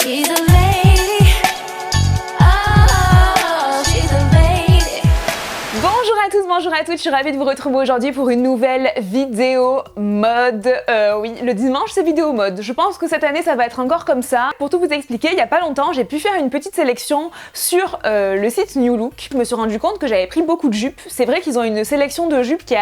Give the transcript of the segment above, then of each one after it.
She's a lady. Oh, she's a lady. Bonjour à tous, bonjour à toutes, je suis ravie de vous retrouver aujourd'hui pour une nouvelle vidéo mode. Oui, le dimanche c'est vidéo mode. Je pense que cette année ça va être encore comme ça. Pour tout vous expliquer, il y a pas longtemps, j'ai pu faire une petite sélection sur le site New Look. Je me suis rendu compte que j'avais pris beaucoup de jupes. C'est vrai qu'ils ont une sélection de jupes qui est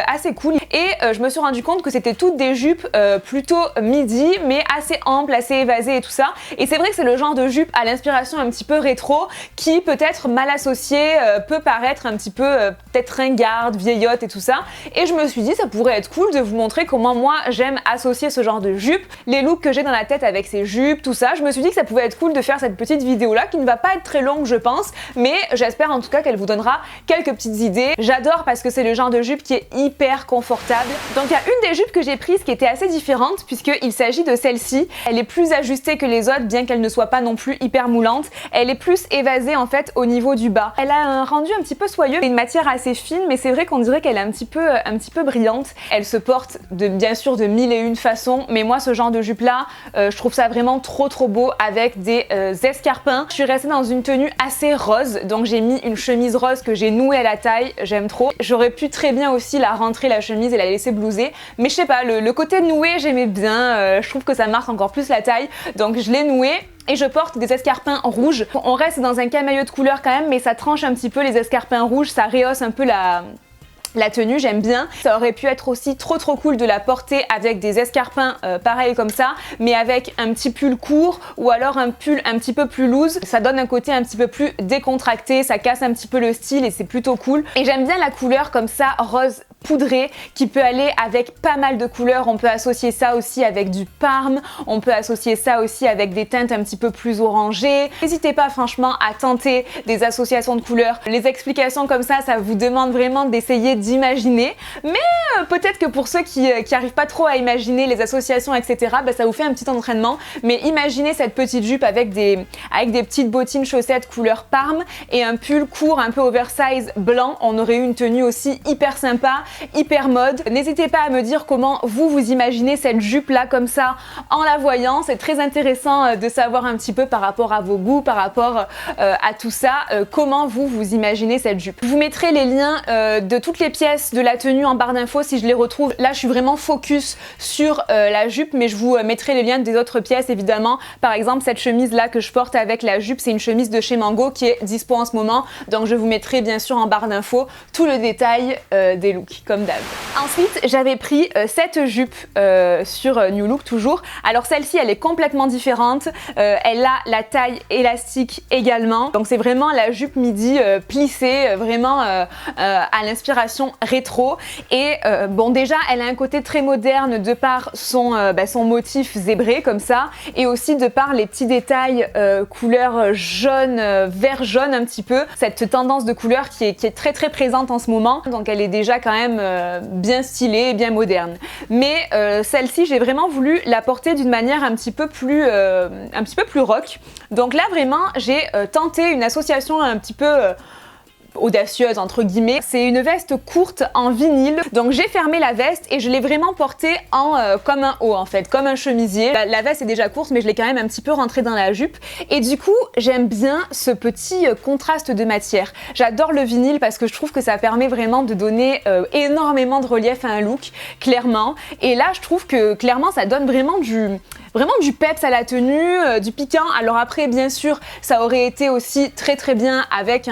assez cool. Et je me suis rendu compte que c'était toutes des jupes plutôt midi, mais assez amples, assez évasées et tout ça. Et c'est vrai que c'est le genre de jupe à l'inspiration un petit peu rétro qui peut-être mal associée peut paraître un petit peu peut-être ringarde, vieillotte et tout ça. Et je me suis dit ça pourrait être cool de vous montrer comment moi j'aime associer ce genre de jupe, les looks que j'ai dans la tête avec ces jupes, tout ça. Je me suis dit que ça pouvait être cool de faire cette petite vidéo là qui ne va pas être très longue je pense, mais j'espère en tout cas qu'elle vous donnera quelques petites idées. J'adore parce que c'est le genre de jupe qui est hyper confortable. Donc il y a une des jupes que j'ai prises qui était assez différente puisqu'il s'agit de celle-ci. Elle est plus ajustée que les autres bien qu'elle ne soit pas non plus hyper moulante. Elle est plus évasée en fait au niveau du bas. Elle a un rendu un petit peu soyeux, une matière assez fine, mais c'est vrai qu'on dirait qu'elle est un petit peu brillante. Elle se porte bien sûr de mille et une façons, mais moi ce genre de jupe là, je trouve ça vraiment trop beau avec des escarpins. Je suis restée dans une tenue assez rose, donc j'ai mis une chemise rose que j'ai nouée à la taille, j'aime trop. J'aurais pu très bien aussi la rentrer la chemise et la laisser blouser, mais je sais pas, le côté noué j'aimais bien, je trouve que ça marque encore plus la taille, donc je l'ai nouée. Et je porte des escarpins rouges. On reste dans un camailleux de couleur quand même, mais ça tranche un petit peu les escarpins rouges, ça rehausse un peu la tenue, j'aime bien. Ça aurait pu être aussi trop cool de la porter avec des escarpins pareils comme ça, mais avec un petit pull court ou alors un pull un petit peu plus loose. Ça donne un côté un petit peu plus décontracté, ça casse un petit peu le style et c'est plutôt cool. Et j'aime bien la couleur comme ça, rose poudré, qui peut aller avec pas mal de couleurs. On peut associer ça aussi avec du parme, on peut associer ça aussi avec des teintes un petit peu plus orangées. N'hésitez pas franchement à tenter des associations de couleurs. Les explications comme ça vous demande vraiment d'essayer d'imaginer, mais peut-être que pour ceux qui arrivent pas trop à imaginer les associations etc, ça vous fait un petit entraînement. Mais imaginez cette petite jupe avec des petites bottines chaussettes couleur parme et un pull court un peu oversize blanc. On aurait eu une tenue aussi hyper sympa, hyper mode. N'hésitez pas à me dire comment vous imaginez cette jupe là comme ça en la voyant. C'est très intéressant de savoir un petit peu par rapport à vos goûts, par rapport à tout ça, comment vous imaginez cette jupe. Je vous mettrai les liens de toutes les pièces de la tenue en barre d'infos si je les retrouve. Là je suis vraiment focus sur la jupe, mais je vous mettrai les liens des autres pièces évidemment. Par exemple cette chemise là que je porte avec la jupe, c'est une chemise de chez Mango qui est dispo en ce moment, donc je vous mettrai bien sûr en barre d'infos tout le détail des looks comme d'hab. Ensuite j'avais pris cette jupe sur New Look toujours. Alors celle-ci elle est complètement différente, elle a la taille élastique également, donc c'est vraiment la jupe midi plissée, vraiment à l'inspiration rétro. Et bon déjà elle a un côté très moderne de par son motif zébré comme ça, et aussi de par les petits détails couleur jaune, vert jaune un petit peu, cette tendance de couleur qui est très présente en ce moment, donc elle est déjà quand même bien stylée et bien moderne. Mais celle-ci j'ai vraiment voulu la porter d'une manière un petit peu plus rock. Donc là vraiment j'ai tenté une association un petit peu audacieuse entre guillemets. C'est une veste courte en vinyle, donc j'ai fermé la veste et je l'ai vraiment portée comme un haut en fait, comme un chemisier. La veste est déjà courte mais je l'ai quand même un petit peu rentrée dans la jupe, et du coup j'aime bien ce petit contraste de matière. J'adore le vinyle parce que je trouve que ça permet vraiment de donner énormément de relief à un look, clairement. Et là je trouve que clairement ça donne vraiment du peps à la tenue, du piquant. Alors après bien sûr ça aurait été aussi très bien avec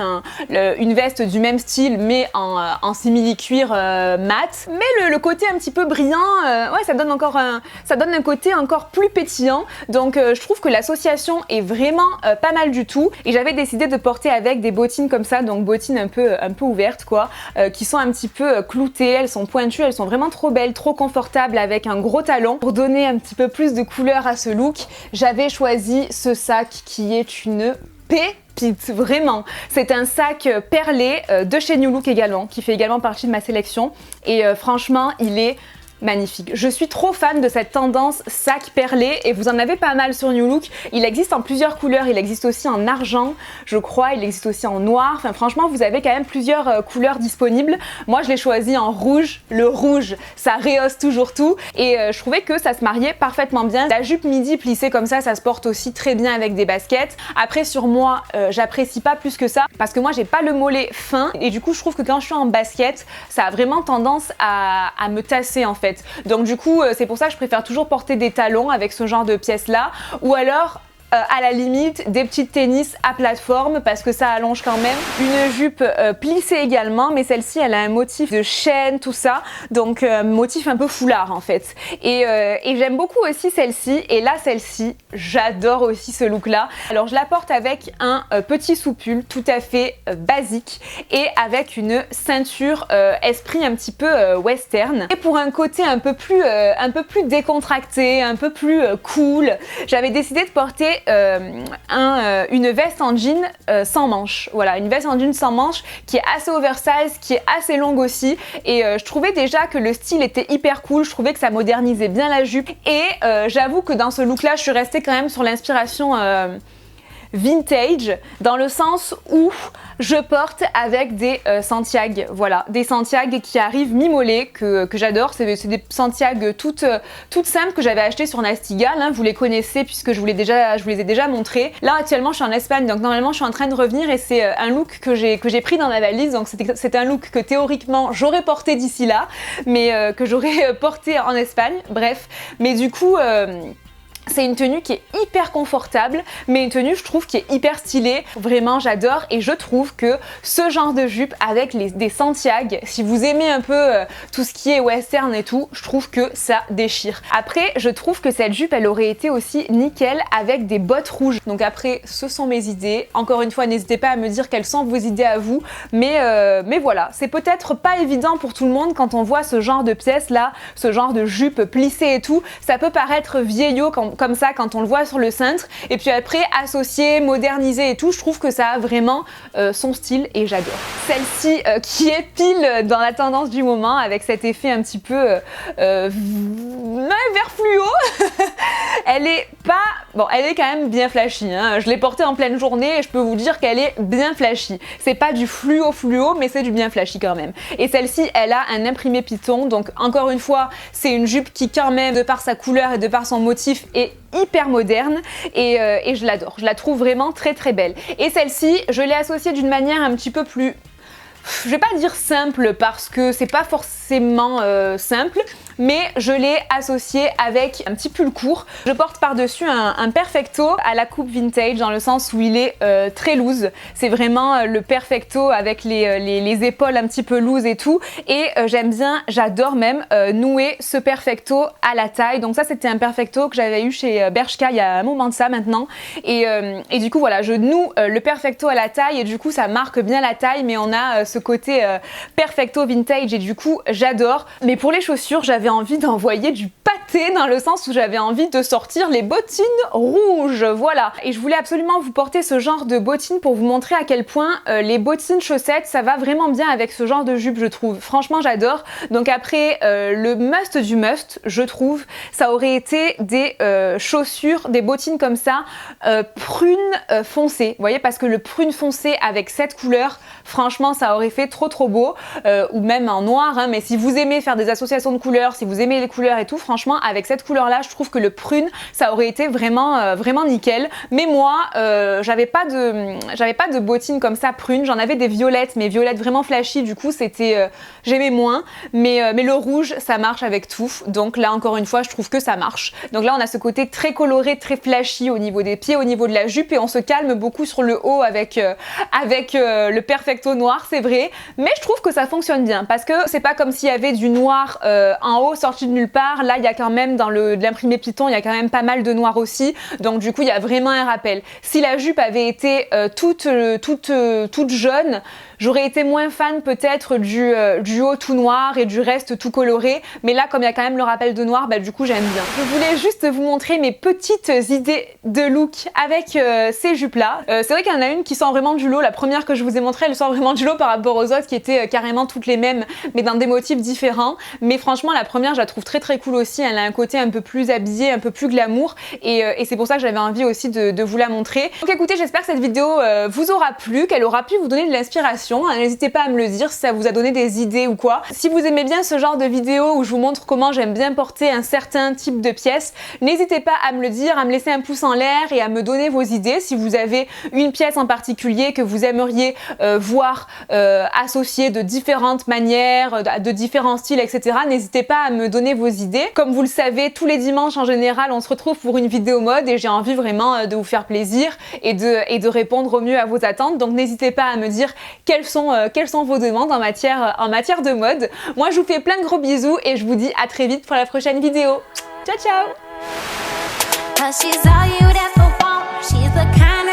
une veste du même style mais en simili-cuir mat. Mais le côté un petit peu brillant, ouais, ça donne un côté encore plus pétillant. Donc je trouve que l'association est vraiment pas mal du tout. Et j'avais décidé de porter avec des bottines comme ça, donc bottines un peu ouvertes quoi, qui sont un petit peu cloutées, elles sont pointues, elles sont vraiment trop belles, trop confortables avec un gros talon. Pour donner un petit peu plus de couleur à ce look, j'avais choisi ce sac qui est une pépite, vraiment. C'est un sac perlé de chez New Look également, qui fait également partie de ma sélection. Et franchement, il est magnifique. Je suis trop fan de cette tendance sac perlé et vous en avez pas mal sur New Look. Il existe en plusieurs couleurs, il existe aussi en argent, je crois, il existe aussi en noir. Enfin franchement, vous avez quand même plusieurs couleurs disponibles. Moi, je l'ai choisi en rouge. Le rouge, ça rehausse toujours tout et je trouvais que ça se mariait parfaitement bien. La jupe midi plissée comme ça se porte aussi très bien avec des baskets. Après, sur moi, j'apprécie pas plus que ça parce que moi, j'ai pas le mollet fin et du coup, je trouve que quand je suis en basket, ça a vraiment tendance à me tasser en fait. Donc du coup, c'est pour ça que je préfère toujours porter des talons avec ce genre de pièces là ou alors à la limite des petites tennis à plateforme parce que ça allonge quand même. Une jupe plissée également, mais celle-ci elle a un motif de chaîne, tout ça, donc motif un peu foulard en fait. Et j'aime beaucoup aussi celle-ci, et là celle-ci, j'adore aussi ce look là. Alors je la porte avec un petit soupul tout à fait basique et avec une ceinture esprit un petit peu western. Et pour un côté un peu plus décontracté, un peu plus cool, j'avais décidé de porter une veste en jean sans manches. Voilà, une veste en jean sans manches qui est assez oversize, qui est assez longue aussi. Et je trouvais déjà que le style était hyper cool. Je trouvais que ça modernisait bien la jupe. Et j'avoue que dans ce look-là, je suis restée quand même sur l'inspiration vintage, dans le sens où je porte avec des Santiago, voilà, des Santiago qui arrivent mi-mollet, que j'adore. C'est des Santiago toutes simples que j'avais achetées sur Nastigal, hein. Vous les connaissez puisque je vous les ai déjà montrées. Là actuellement je suis en Espagne, donc normalement je suis en train de revenir et c'est un look que j'ai pris dans ma valise, donc c'est un look que théoriquement j'aurais porté d'ici là, mais que j'aurais porté en Espagne, bref. Mais du coup c'est une tenue qui est hyper confortable, mais une tenue je trouve qui est hyper stylée. Vraiment j'adore et je trouve que ce genre de jupe avec des Santiago, si vous aimez un peu tout ce qui est western et tout, je trouve que ça déchire. Après je trouve que cette jupe elle aurait été aussi nickel avec des bottes rouges. Donc après ce sont mes idées. Encore une fois n'hésitez pas à me dire quelles sont vos idées à vous. Mais voilà, c'est peut-être pas évident pour tout le monde quand on voit ce genre de pièces là, ce genre de jupe plissée et tout. Ça peut paraître vieillot comme ça quand on le voit sur le cintre, et puis après associé, modernisé et tout, je trouve que ça a vraiment son style et j'adore. Celle-ci qui est pile dans la tendance du moment avec cet effet un petit peu vert fluo. Elle est pas... Bon, elle est quand même bien flashy, hein. Je l'ai portée en pleine journée et je peux vous dire qu'elle est bien flashy. C'est pas du fluo, mais c'est du bien flashy quand même. Et celle-ci, elle a un imprimé Python, donc encore une fois, c'est une jupe qui quand même, de par sa couleur et de par son motif, est hyper moderne et je l'adore. Je la trouve vraiment très très belle. Et celle-ci, je l'ai associée d'une manière un petit peu plus... Je vais pas dire simple parce que c'est pas forcément simple, mais je l'ai associé avec un petit pull court. Je porte par-dessus un perfecto à la coupe vintage dans le sens où il est très loose. C'est vraiment le perfecto avec les épaules un petit peu loose et tout. Et j'aime bien, j'adore même nouer ce perfecto à la taille. Donc ça c'était un perfecto que j'avais eu chez Bershka il y a un moment de ça maintenant. Et du coup voilà, je noue le perfecto à la taille et du coup ça marque bien la taille, mais on a ce côté perfecto vintage et du coup j'adore. Mais pour les chaussures, j'avais envie d'envoyer du pâté dans le sens où j'avais envie de sortir les bottines rouges, voilà. Et je voulais absolument vous porter ce genre de bottines pour vous montrer à quel point les bottines chaussettes, ça va vraiment bien avec ce genre de jupe, je trouve. Franchement, j'adore. Donc après, le must du must, je trouve, ça aurait été des chaussures, des bottines comme ça, prune foncée. Vous voyez, parce que le prune foncé avec cette couleur, franchement, ça aurait fait trop beau. Ou même en noir, hein, mais si vous aimez faire des associations de couleurs, si vous aimez les couleurs et tout, franchement, avec cette couleur-là, je trouve que le prune, ça aurait été vraiment nickel. Mais moi, j'avais pas de bottines comme ça prune. J'en avais des violettes, mais violettes vraiment flashy. Du coup, c'était, j'aimais moins. Mais le rouge, ça marche avec tout. Donc là, encore une fois, je trouve que ça marche. Donc là, on a ce côté très coloré, très flashy au niveau des pieds, au niveau de la jupe, et on se calme beaucoup sur le haut avec le perfecto noir, c'est vrai. Mais je trouve que ça fonctionne bien parce que c'est pas comme s'il y avait du noir en haut sorti de nulle part. Là, il y a quand même dans l'imprimé Python, il y a quand même pas mal de noir aussi. Donc du coup, il y a vraiment un rappel. Si la jupe avait été toute jaune, J'aurais été moins fan peut-être du haut tout noir et du reste tout coloré, mais là comme il y a quand même le rappel de noir, bah du coup j'aime bien. Je voulais juste vous montrer mes petites idées de look avec ces jupes là. C'est vrai qu'il y en a une qui sort vraiment du lot, la première que je vous ai montrée elle sort vraiment du lot par rapport aux autres qui étaient carrément toutes les mêmes mais dans des motifs différents, mais franchement la première je la trouve très très cool aussi, elle a un côté un peu plus habillé, un peu plus glamour et c'est pour ça que j'avais envie aussi de vous la montrer. Donc écoutez, j'espère que cette vidéo vous aura plu, qu'elle aura pu vous donner de l'inspiration. N'hésitez pas à me le dire si ça vous a donné des idées ou quoi. Si vous aimez bien ce genre de vidéo où je vous montre comment j'aime bien porter un certain type de pièce, n'hésitez pas à me le dire, à me laisser un pouce en l'air et à me donner vos idées. Si vous avez une pièce en particulier que vous aimeriez voir associée de différentes manières, de différents styles, etc. N'hésitez pas à me donner vos idées. Comme vous le savez, tous les dimanches en général, on se retrouve pour une vidéo mode et j'ai envie vraiment de vous faire plaisir et de répondre au mieux à vos attentes. Donc n'hésitez pas à me dire quelles sont vos demandes en matière de mode. Moi je vous fais plein de gros bisous et je vous dis à très vite pour la prochaine vidéo. Ciao ciao! 'Cause she's all you'd ever want. She's the kind of